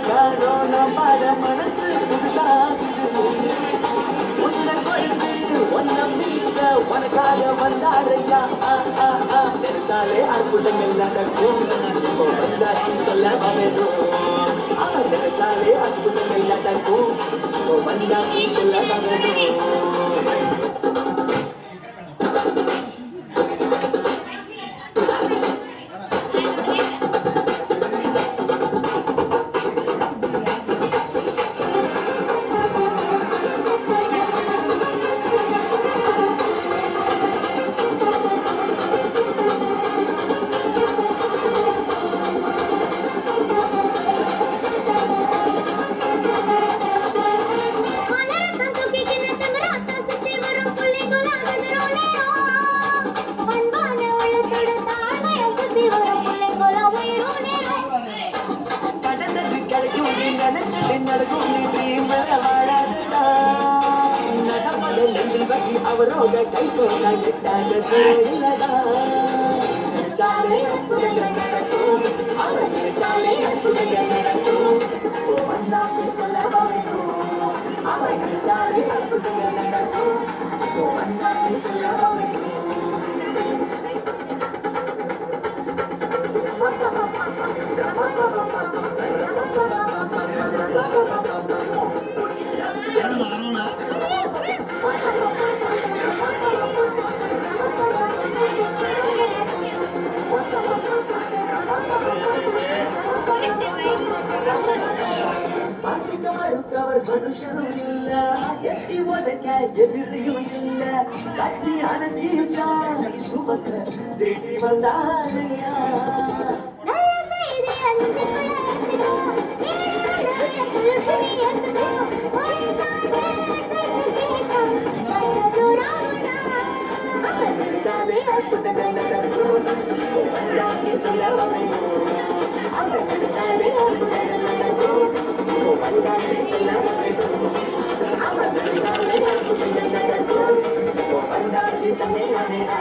காரணம் நம்பாத மனசு புதுசாகுது உசுர கொடுத்து ஒன்ன மீட்க உனக்காக வந்தாரையா நினைச்சாலே அற்புதங்கள் நடக்கும் இப்போ வந்தாச்சு சொல்ல வேணும் நினைச்சாலே அற்புதங்கள் நடக்கும் இப்போ வந்தாச்சு சொல்ல வேணும் அவரோட கை கோல எட்டாதது இல்லடா நினைச்சாலே அற்புதங்கள் நடக்கும் அவர் நினைச்சாலே அற்புதங்கள் நடக்கும் வந்தாச்சு சொல்ல வேண்டும் அவர் நினைச்சாலே அற்புதங்கள் நடக்கும் வந்தாச்சு சொல்ல வேண்டும் மறுக்கவர் மனுஷனும் இல்ல எட்டி உதைக்க எதிரியும் இல்ல கட்டி அணைச்சிட்டான் சுமக்க தேடி வந்தாரையா நினைச்சாலே அற்புதங்கள் நடக்கும் வந்தாச்சு சொல்ல வேண்டும் அவர் நினைச்சாலே அற்புதங்கள் நடக்கும் வந்தாச்சு சொல்ல வேண்டும் அவர் நினைச்சாலே அற்புதங்கள் நடக்கும் வந்தாச்சு தன்னை அடையா